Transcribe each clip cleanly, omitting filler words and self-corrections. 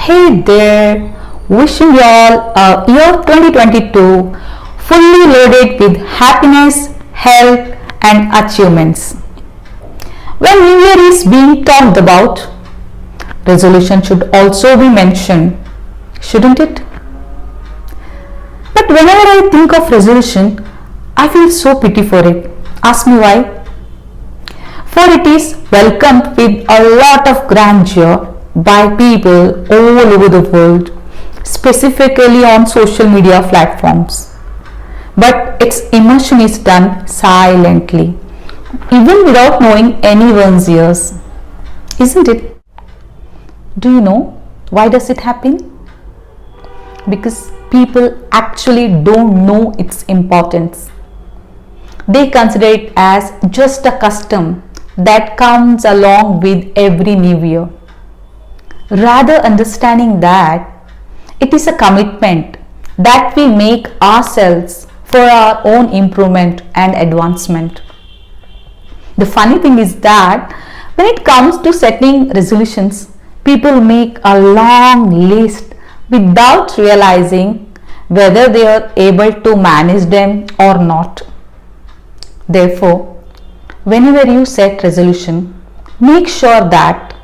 Hey there, wishing you all a year 2022 fully loaded with happiness, health, and achievements. When New Year is being talked about, resolution should also be mentioned, shouldn't it? But whenever I think of resolution, I feel so pity for it. Ask me why? For it is welcomed with a lot of grandeur by people all over the world, specifically on social media platforms. But its immersion is done silently, even without knowing anyone's ears. Isn't it? Do you know why does it happen? Because people actually don't know its importance. They consider it as just a custom that comes along with every new year, rather understanding that it is a commitment that we make ourselves for our own improvement and advancement. The funny thing is that when it comes to setting resolutions, people make a long list without realizing whether they are able to manage them or not. Therefore, whenever you set resolution, make sure that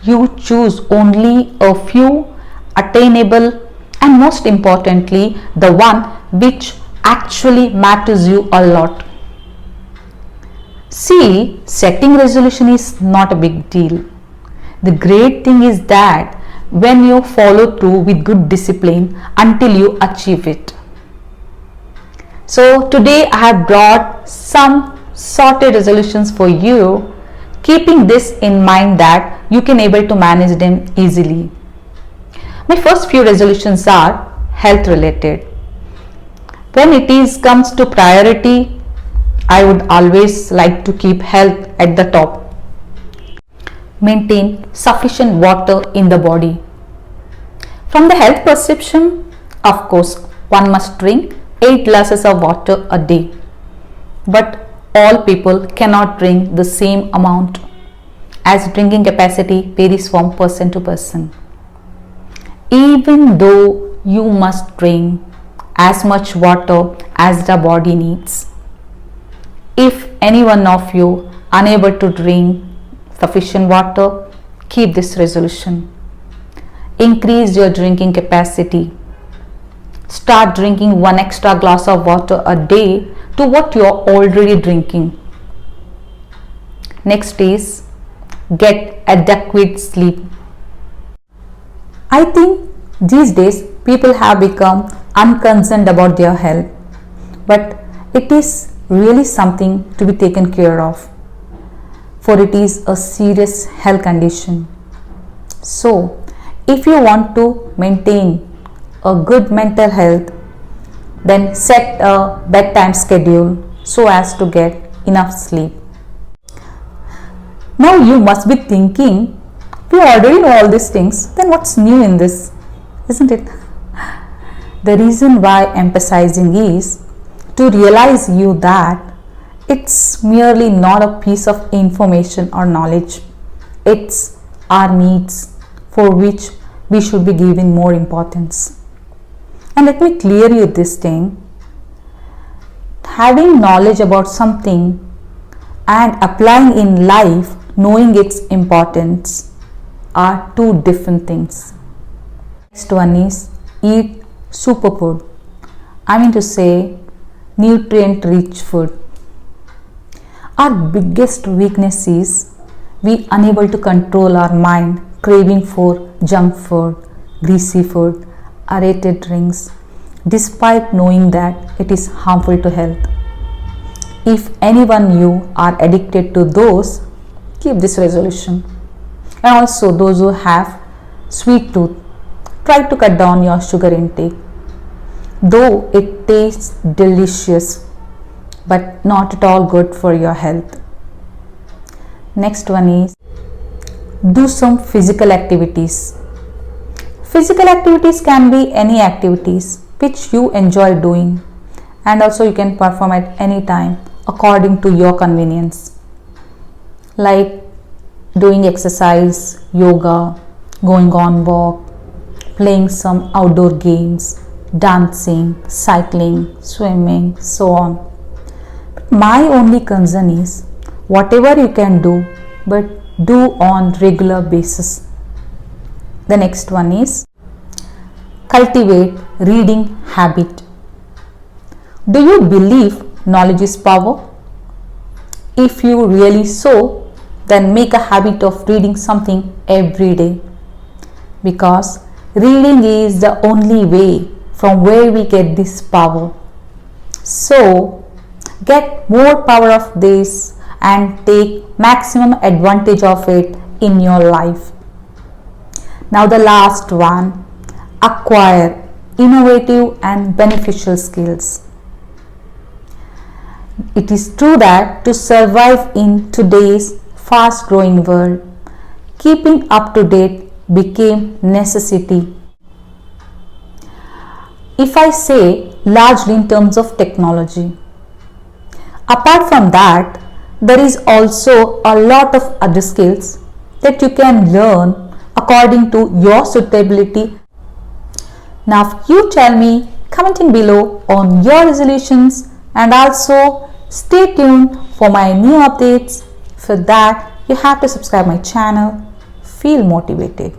you choose only a few attainable and most importantly the one which actually matters you a lot. See, setting resolution is not a big deal. The great thing is that when you follow through with good discipline until you achieve it. So today I have brought some sorted resolutions for you, keeping this in mind that you can able to manage them easily. My first few resolutions are health related. When comes to priority, I would always like to keep health at the top. Maintain sufficient water in the body. From the health perception, of course, one must drink 8 glasses of water a day. But all people cannot drink the same amount, as drinking capacity varies from person to person. Even though you must drink as much water as the body needs. If any one of you unable to drink sufficient water, keep this resolution. Increase your drinking capacity. Start drinking 1 extra glass of water a day to what you are already drinking. Next is get adequate sleep. I think these days people have become unconcerned about their health, but it is really something to be taken care of, for it is a serious health condition. So, if you want to maintain a good mental health, then set a bedtime schedule so as to get enough sleep. Now you must be thinking, we already know all these things, then what's new in this, isn't it? The reason why emphasizing is to realize you that it's merely not a piece of information or knowledge. It's our needs for which we should be giving more importance. And let me clear you this thing. Having knowledge about something and applying in life, knowing its importance, are two different things. Next one is eat superfood. I mean to say nutrient rich food. Our biggest weakness is we unable to control our mind, craving for junk food, greasy food, aerated drinks, despite knowing that it is harmful to health. If anyone you are addicted to those, keep this resolution. And also those who have sweet tooth, try to cut down your sugar intake. Though it tastes delicious, but not at all good for your health. Next one is do some physical activities. Physical activities can be any activities which you enjoy doing, and also you can perform at any time according to your convenience, like doing exercise, yoga, going on walk, playing some outdoor games, dancing, cycling, swimming, so on. My only concern is whatever you can do, but do on regular basis. The next one is cultivate reading habit. Do you believe knowledge is power? If you really so, then make a habit of reading something every day, because reading is the only way from where we get this power. So get more power of this and take maximum advantage of it in your life. Now the last one, acquire innovative and beneficial skills. It is true that to survive in today's fast growing world, keeping up to date became necessity. If I say largely in terms of technology, apart from that, there is also a lot of other skills that you can learn according to your suitability. Now you tell me, commenting below on your resolutions, and also stay tuned for my new updates. For that, you have to subscribe my channel. Feel motivated.